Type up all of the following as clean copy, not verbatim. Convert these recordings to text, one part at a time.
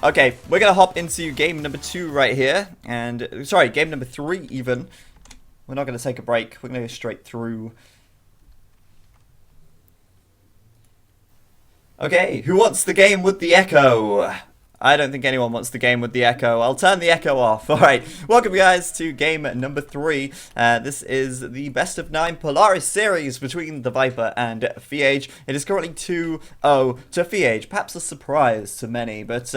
Okay, we're gonna hop into game number 2 right here, and sorry, game number 3 even. We're not gonna take a break. We're gonna go straight through. Okay, who wants the game with the echo? I don't think anyone wants the game with the echo. I'll turn the echo off. Alright, welcome guys to game number 3. This is the best of 9 Polaris series between the Viper and Feage. It is currently 2-0 to Feage. Perhaps a surprise to many, but,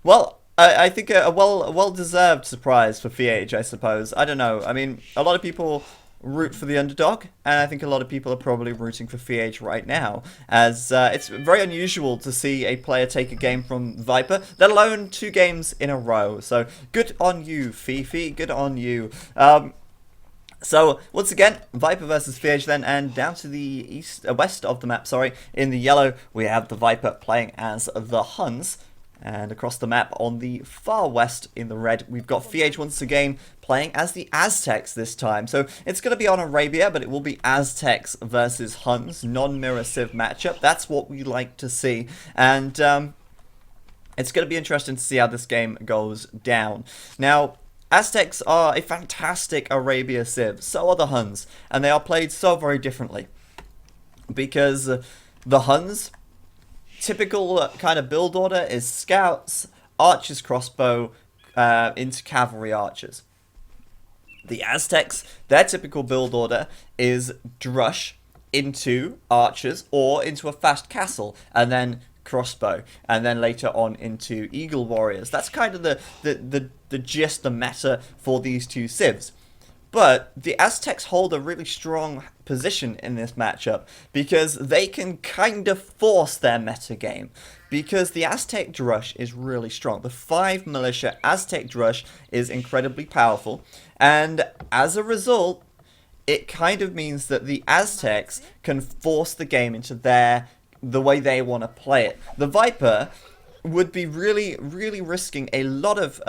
well, I think a well-deserved surprise for Feage, I suppose. I don't know. I mean, a lot of people root for the underdog, and I think a lot of people are probably rooting for Feage right now, as it's very unusual to see a player take a game from Viper, let alone 2 games in a row. So good on you, Fifi. Good on you. So once again, Viper versus Feage then, and down to the west of the map, sorry, in the yellow, we have the Viper playing as the Huns. And across the map on the far west in the red, we've got Feage once again playing as the Aztecs this time. So it's going to be on Arabia, but it will be Aztecs versus Huns, non-mirror civ matchup. That's what we like to see. And it's going to be interesting to see how this game goes down. Now, Aztecs are a fantastic Arabia civ. So are the Huns. And they are played so very differently. Because the Huns, typical kind of build order is scouts, archers, crossbow, into cavalry archers. The Aztecs, their typical build order is drush into archers or into a fast castle, and then crossbow, and then later on into eagle warriors. That's kind of the gist, the meta for these 2 civs. But the Aztecs hold a really strong position in this matchup because they can kind of force their meta game. Because the Aztec Drush is really strong. The 5 militia Aztec Drush is incredibly powerful. And as a result, it kind of means that the Aztecs can force the game into the way they want to play it. The Viper would be really risking a lot of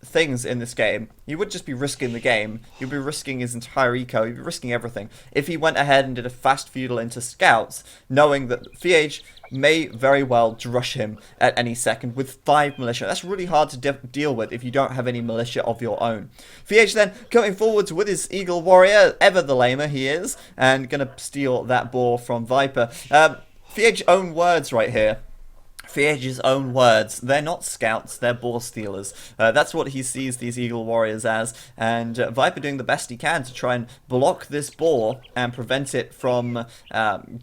things in this game. He would just be risking the game. He'd be risking his entire eco. He'd be risking everything if he went ahead and did a fast feudal into scouts, knowing that Feage may very well drush him at any second with 5 militia. That's really hard to deal with if you don't have any militia of your own. Feage then coming forwards with his eagle warrior, ever the lamer he is, and gonna steal that boar from Viper. Feage's own words right here. Feage's own words. They're not scouts, they're boar stealers. That's what he sees these eagle warriors as, and Viper doing the best he can to try and block this boar and prevent it from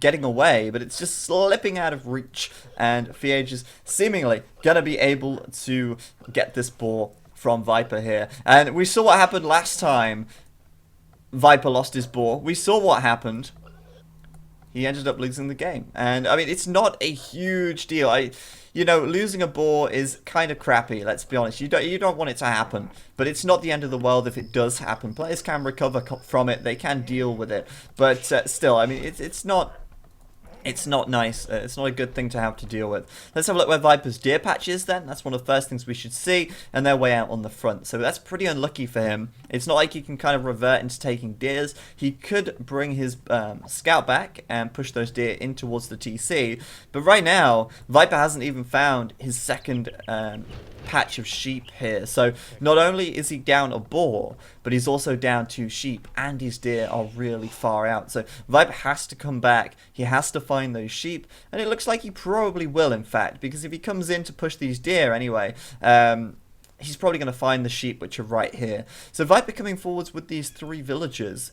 getting away, but it's just slipping out of reach, and Feage is seemingly gonna be able to get this boar from Viper here. And we saw what happened last time Viper lost his boar. We saw what happened. He ended up losing the game. And, I mean, it's not a huge deal. You know, losing a boar is kind of crappy, let's be honest. You don't want it to happen. But it's not the end of the world if it does happen. Players can recover from it. They can deal with it. But still, I mean, it's not nice. It's not a good thing to have to deal with. Let's have a look where Viper's deer patch is then. That's one of the first things we should see. And they're way out on the front. So that's pretty unlucky for him. It's not like he can kind of revert into taking deers. He could bring his scout back and push those deer in towards the TC. But right now, Viper hasn't even found his second patch of sheep here. So not only is he down a boar, but he's also down 2 sheep, and his deer are really far out. So Viper has to come back. He has to find those sheep, and it looks like he probably will, in fact, because if he comes in to push these deer anyway, he's probably going to find the sheep, which are right here. So Viper coming forwards with these 3 villagers,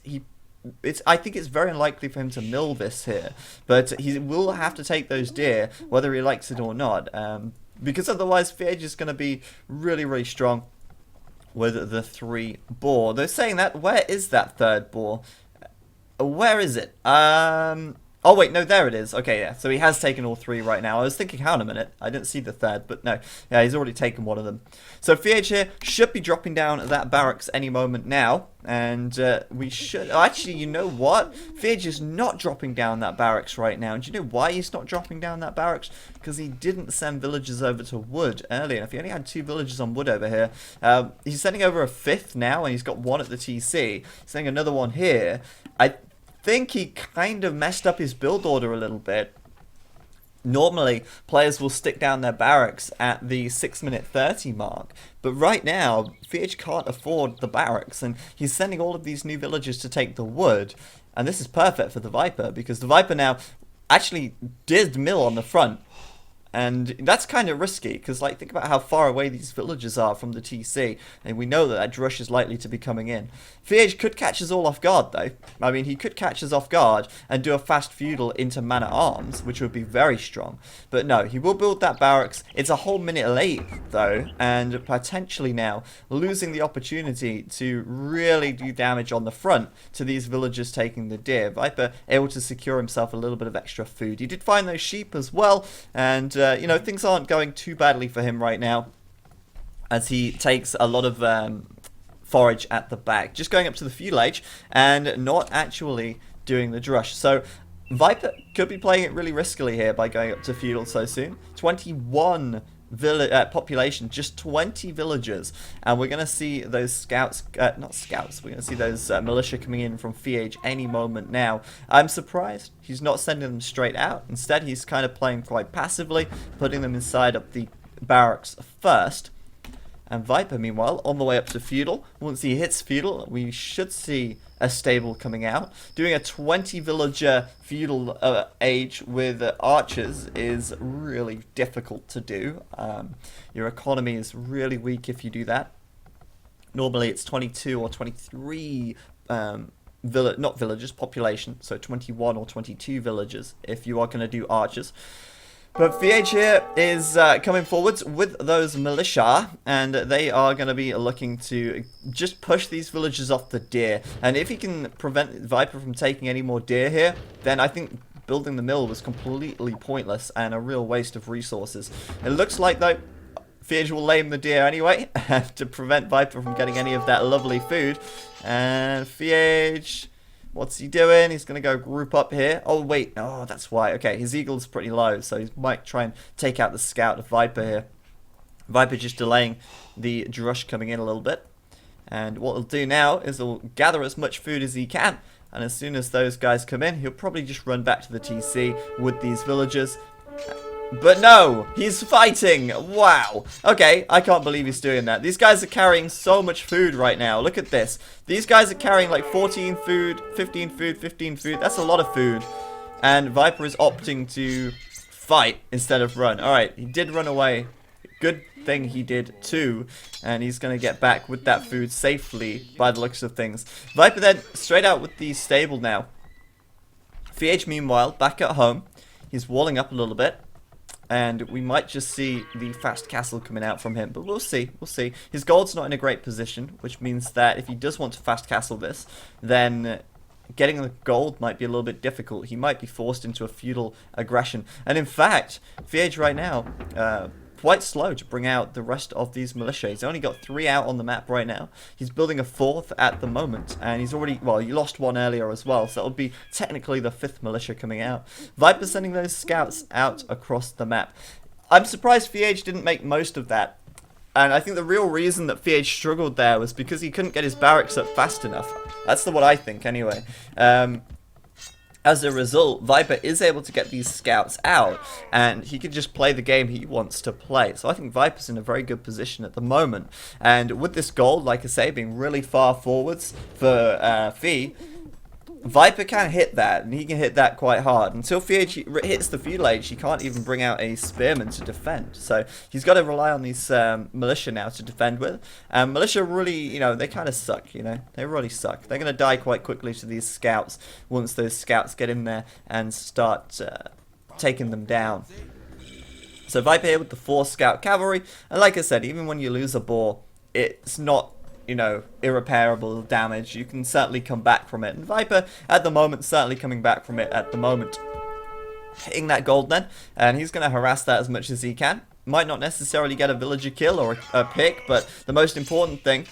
I think it's very unlikely for him to mill this here, but he will have to take those deer, whether he likes it or not. Because otherwise Feage is going to be really strong with the 3 boar. They're saying that, where is that 3rd boar? Where is it? Oh wait, no, there it is. Okay, yeah, so he has taken all 3 right now. I was thinking, hang on a minute, I didn't see the 3rd, but no. Yeah, he's already taken one of them. So Feage here should be dropping down that barracks any moment now. And we should... Oh, actually, you know what? Feage is not dropping down that barracks right now. And do you know why he's not dropping down that barracks? Because he didn't send villagers over to wood earlier. If he only had 2 villagers on wood over here, he's sending over a 5th now, and he's got 1 at the TC. He's sending another one here. I think he kind of messed up his build order a little bit. Normally, players will stick down their barracks at the 6-minute 30 mark, but right now, Feage can't afford the barracks, and he's sending all of these new villagers to take the wood, and this is perfect for the Viper, because the Viper now actually did mill on the front, and that's kind of risky, because like think about how far away these villagers are from the TC, and we know that that Drush is likely to be coming in. Feage could catch us all off guard, though. I mean, he could catch us off guard and do a fast feudal into man-at-arms, which would be very strong. But no, he will build that barracks. It's a whole minute late, though, and potentially now losing the opportunity to really do damage on the front to these villagers taking the deer. Viper able to secure himself a little bit of extra food. He did find those sheep as well, and you know, things aren't going too badly for him right now, as he takes a lot of forage at the back. Just going up to the feudal age and not actually doing the drush. So Viper could be playing it really riskily here by going up to feudal so soon. 21 population, just 20 villagers, and we're going to see those scouts, not scouts, we're going to see those militia coming in from Feage any moment now. I'm surprised he's not sending them straight out. Instead, he's kind of playing quite passively, putting them inside of the barracks first. And Viper, meanwhile, on the way up to feudal. Once he hits feudal, we should see a stable coming out. Doing a 20 villager feudal age with archers is really difficult to do. Your economy is really weak if you do that. Normally it's 22 or 23 not villagers, population, so 21 or 22 villagers if you are going to do archers. But Feage here is coming forwards with those militia, and they are going to be looking to just push these villagers off the deer. And if he can prevent Viper from taking any more deer here, then I think building the mill was completely pointless and a real waste of resources. It looks like, though, Feage will lame the deer anyway to prevent Viper from getting any of that lovely food. And Feage, what's he doing? He's going to go group up here. Oh, wait. Oh, that's why. Okay, his eagle's pretty low, so he might try and take out the scout of Viper here. Viper just delaying the Drush coming in a little bit. And what he'll do now is he'll gather as much food as he can. And as soon as those guys come in, he'll probably just run back to the TC with these villagers. But no, he's fighting. Wow. Okay, I can't believe he's doing that. These guys are carrying so much food right now. Look at this. These guys are carrying like 14 food, 15 food, 15 food. That's a lot of food. And Viper is opting to fight instead of run. Alright, he did run away. Good thing he did too. And he's going to get back with that food safely by the looks of things. Viper then straight out with the stable now. Feage, meanwhile, back at home. He's walling up a little bit. And we might just see the fast castle coming out from him. But we'll see. We'll see. His gold's not in a great position, which means that if he does want to fast castle this, then getting the gold might be a little bit difficult. He might be forced into a feudal aggression. And in fact, Feage right now, quite slow to bring out the rest of these militia. He's only got 3 out on the map right now. He's building a 4th at the moment, and he's already, well, he lost 1 earlier as well, so it'll be technically the 5th militia coming out. Viper sending those scouts out across the map. I'm surprised Feage didn't make most of that, and I think the real reason that Feage struggled there was because he couldn't get his barracks up fast enough. That's what I think, anyway. As a result, Viper is able to get these scouts out, and he can just play the game he wants to play. So I think Viper's in a very good position at the moment. And with this gold, like I say, being really far forwards for Fee, Viper can hit that, and he can hit that quite hard. Until Feage hits the feudal age, he can't even bring out a spearman to defend. So he's got to rely on these militia now to defend with. And militia really, you know, they kind of suck, you know. They really suck. They're going to die quite quickly to these scouts once those scouts get in there and start taking them down. So Viper here with the 4 scout cavalry. And like I said, even when you lose a boar, it's not, you know, irreparable damage. You can certainly come back from it. And Viper, at the moment, certainly coming back from it at the moment. Hitting that gold then, and he's going to harass that as much as he can. Might not necessarily get a villager kill or a pick, but the most important thing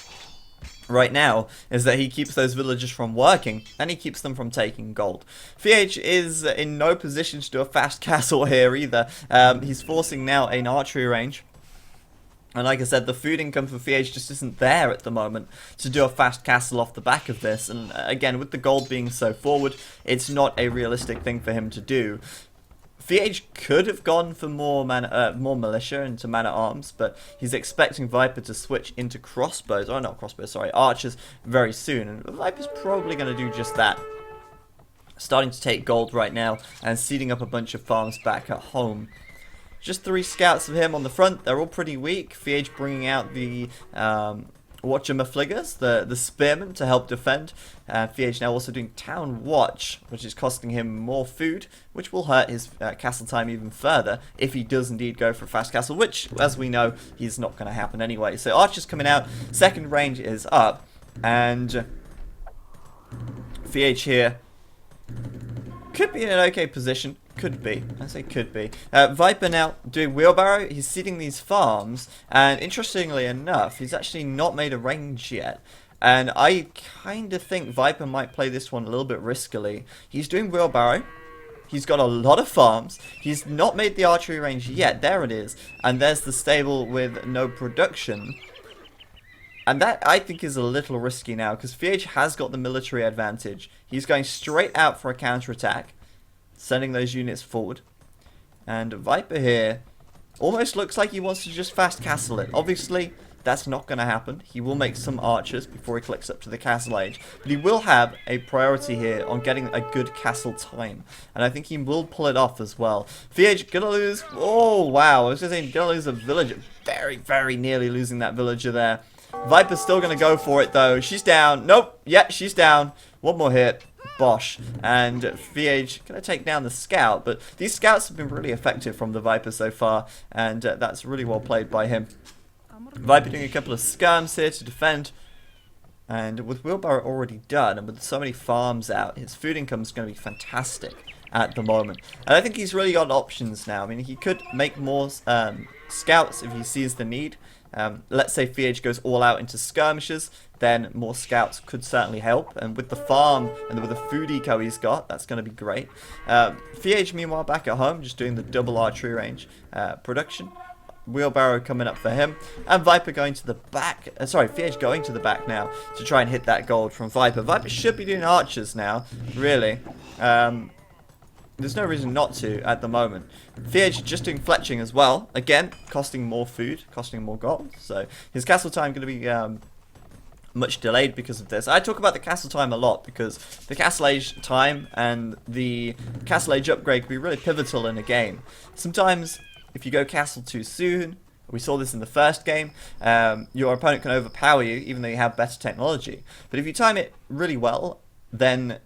right now is that he keeps those villagers from working, and he keeps them from taking gold. Feage is in no position to do a fast castle here either. He's forcing now an archery range. And like I said, the food income for Feage just isn't there at the moment to do a fast castle off the back of this. And again, with the gold being so forward, it's not a realistic thing for him to do. Feage could have gone for more militia into man-at-arms, but he's expecting Viper to switch into crossbows, or not crossbows, sorry, archers very soon, and Viper's probably going to do just that. Starting to take gold right now, and seeding up a bunch of farms back at home. Just 3 scouts of him on the front, they're all pretty weak. Feage bringing out the Watchamafliggers, the spearmen, to help defend. Feage now also doing town watch, which is costing him more food, which will hurt his castle time even further if he does indeed go for a fast castle, which, as we know, he's not going to happen anyway. So archers coming out, second range is up, and Feage here could be in an okay position. Could be. I say could be. Viper now doing wheelbarrow. He's seeding these farms, and interestingly enough, he's actually not made a range yet. And I kind of think Viper might play this one a little bit riskily. He's doing wheelbarrow. He's got a lot of farms. He's not made the archery range yet. There it is. And there's the stable with no production. And that, I think, is a little risky now, because Feage has got the military advantage. He's going straight out for a counterattack, sending those units forward. And Viper here almost looks like he wants to just fast castle it. Obviously, that's not going to happen. He will make some archers before he clicks up to the castle age. But he will have a priority here on getting a good castle time. And I think he will pull it off as well. Feage gonna lose. Oh, wow. I was just saying, gonna lose a villager. Very, very nearly losing that villager there. Viper's still going to go for it, though. She's down. Nope. Yeah, she's down. One more hit. Bosh. And Feage going to take down the scout. But these scouts have been really effective from the Viper so far. And that's really well played by him. Viper doing a couple of skirms here to defend. And with wheelbarrow already done, and with so many farms out, his food income is going to be fantastic at the moment. And I think he's really got options now. I mean, he could make more scouts if he sees the need. Let's say Feage goes all out into skirmishes, then more scouts could certainly help. And with the farm and with the food eco he's got, that's going to be great. Feage, meanwhile, back at home, just doing the double archery range production. Wheelbarrow coming up for him. And Viper going to the back. Sorry, Feage going to the back now to try and hit that gold from Viper. Viper should be doing archers now, really. There's no reason not to at the moment. Feage just doing fletching as well. Again, costing more food, costing more gold. So his castle time going to be much delayed because of this. I talk about the castle time a lot because the castle age time and the castle age upgrade can be really pivotal in a game. Sometimes if you go castle too soon, we saw this in the first game, your opponent can overpower you even though you have better technology. But if you time it really well, then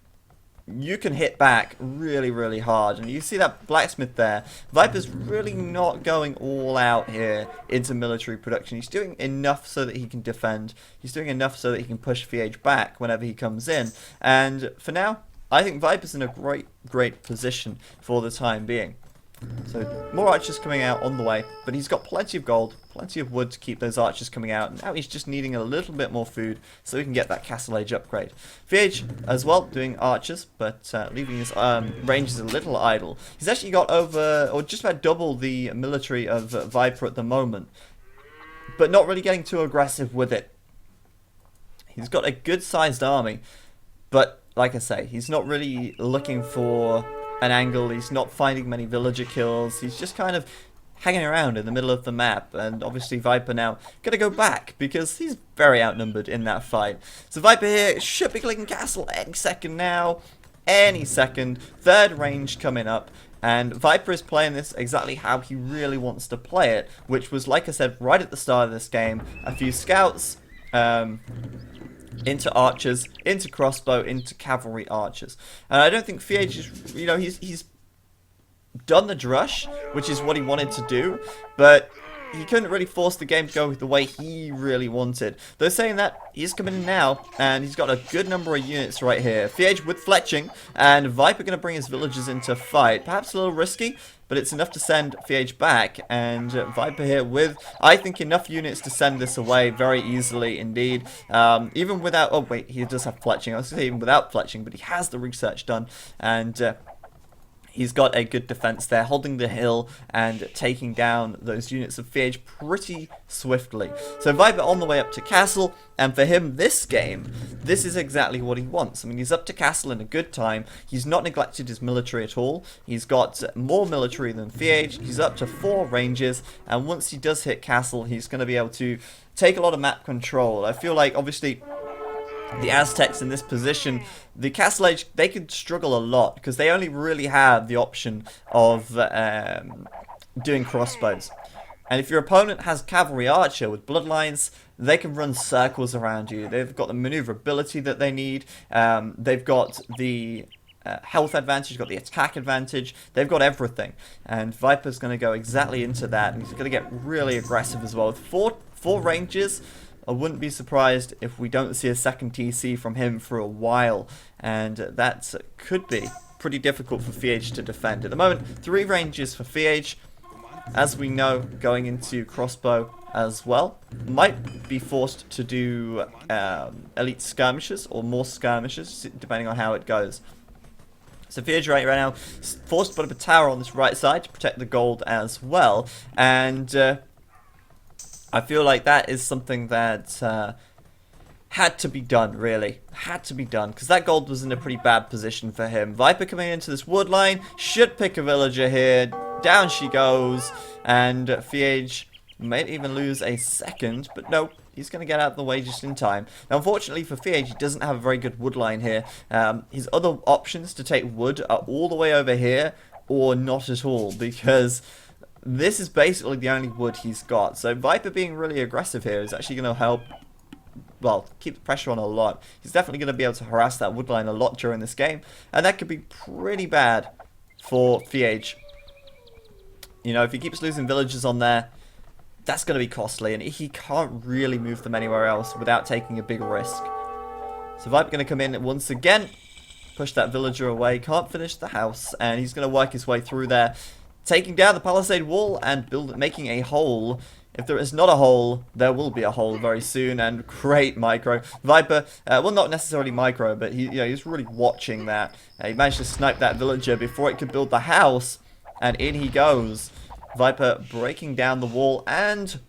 you can hit back really, really hard. And you see that blacksmith there. Viper's really not going all out here into military production. He's doing enough so that he can defend. He's doing enough so that he can push Feage back whenever he comes in. And for now, I think Viper's in a great, great position for the time being. So more archers coming out on the way, but he's got plenty of gold, plenty of wood to keep those archers coming out. Now he's just needing a little bit more food so he can get that castle age upgrade. Feage as well doing archers, but leaving his ranges a little idle. He's actually got over, or just about double the military of Viper at the moment, but not really getting too aggressive with it. He's got a good sized army, but like I say, he's not really looking for an angle. He's not finding many villager kills. He's just kind of hanging around in the middle of the map. And obviously Viper now going to go back because he's very outnumbered in that fight. So Viper here should be clicking castle any second now. Any second. Third range coming up. And Viper is playing this exactly how he really wants to play it, which was, like I said, right at the start of this game, a few scouts, into archers, into crossbow, into cavalry archers. And I don't think Feage is, you know, he's done the drush, which is what he wanted to do, but he couldn't really force the game to go the way he really wanted. Though saying that, he's coming in now, and he's got a good number of units right here. Feage with fletching, and Viper going to bring his villagers into fight. Perhaps a little risky, but it's enough to send Feage back, and Viper here with, I think, enough units to send this away very easily indeed. Even without, oh wait, he does have fletching. I was going to say even without fletching, but he has the research done, and He's got a good defense there, holding the hill and taking down those units of Feage pretty swiftly. So Viper on the way up to castle, and for him this game, this is exactly what he wants. I mean, he's up to castle in a good time. He's not neglected his military at all. He's got more military than Feage. He's up to 4 ranges, and once he does hit castle, he's going to be able to take a lot of map control. I feel like, obviously, the Aztecs in this position, the Castle Age, they could struggle a lot because they only really have the option of doing crossbows. And if your opponent has Cavalry Archer with Bloodlines, they can run circles around you. They've got the maneuverability that they need. They've got the health advantage, got the attack advantage. They've got everything. And Viper's going to go exactly into that. And he's going to get really aggressive as well. With four ranges, I wouldn't be surprised if we don't see a second TC from him for a while, and that could be pretty difficult for Feage to defend. At the moment, 3 ranges for Feage, as we know, going into crossbow as well. Might be forced to do elite skirmishes or more skirmishes, depending on how it goes. So Feage right now is forced to put up a tower on this right side to protect the gold as well, and I feel like that is something that had to be done, really. Had to be done, because that gold was in a pretty bad position for him. Viper coming into this wood line, should pick a villager here. Down she goes, and Feage might even lose a second, but no, he's going to get out of the way just in time. Now, unfortunately for Feage, he doesn't have a very good wood line here. His other options to take wood are all the way over here, or not at all, because this is basically the only wood he's got. So Viper being really aggressive here is actually going to help, well, keep the pressure on a lot. He's definitely going to be able to harass that wood line a lot during this game, and that could be pretty bad for Feage. You know, if he keeps losing villagers on there, that's going to be costly, and he can't really move them anywhere else without taking a big risk. So Viper going to come in once again, push that villager away, can't finish the house, and he's going to work his way through there, taking down the palisade wall and making a hole. If there is not a hole, there will be a hole very soon, and great micro. Viper, well, not necessarily micro, but he's really watching that. He managed to snipe that villager before it could build the house, and in he goes. Viper breaking down the wall and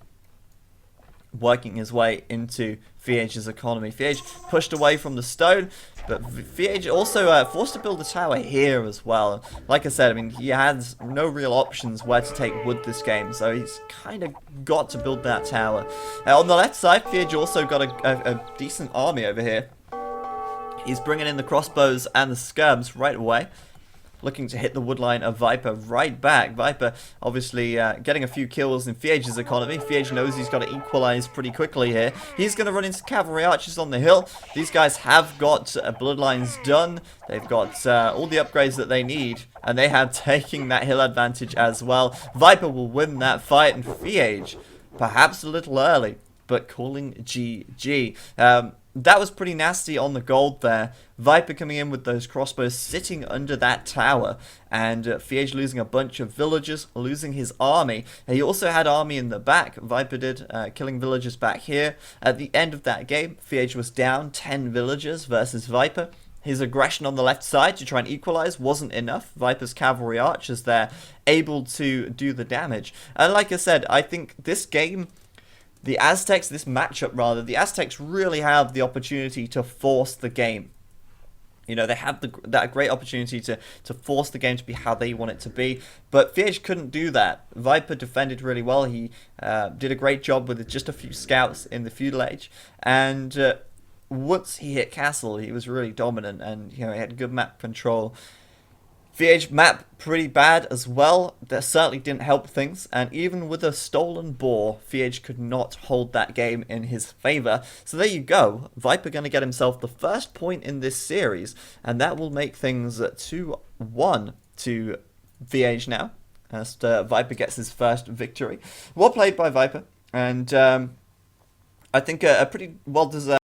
working his way into Feage's economy. Feage pushed away from the stone, but Feage also forced to build a tower here as well. Like I said, I mean, he has no real options where to take wood this game, so he's kind of got to build that tower. On the left side, Feage also got a decent army over here. He's bringing in the crossbows and the skirms right away, looking to hit the woodline of Viper right back. Viper obviously getting a few kills in Feage's economy. Feage knows he's got to equalize pretty quickly here. He's going to run into cavalry archers on the hill. These guys have got bloodlines done. They've got all the upgrades that they need, and they have taking that hill advantage as well. Viper will win that fight, and Feage, perhaps a little early, but calling GG. That was pretty nasty on the gold there. Viper coming in with those crossbows sitting under that tower, and Feage losing a bunch of villagers, losing his army. He also had army in the back. Viper did, killing villagers back here. At the end of that game, Feage was down 10 villagers versus Viper. His aggression on the left side to try and equalize wasn't enough. Viper's cavalry archers there able to do the damage. And like I said, I think this game, the Aztecs, this matchup rather, the Aztecs really have the opportunity to force the game. You know, they have that great opportunity to force the game to be how they want it to be. But Feage couldn't do that. Viper defended really well. He did a great job with just a few scouts in the Feudal Age. And once he hit Castle, he was really dominant. And, he had good map control. Feage map pretty bad as well. That certainly didn't help things, and even with a stolen boar, Feage could not hold that game in his favour. So there you go. Viper going to get himself the first point in this series, and that will make things 2-1 to Feage now, as Viper gets his first victory. Well played by Viper, and I think a pretty well deserved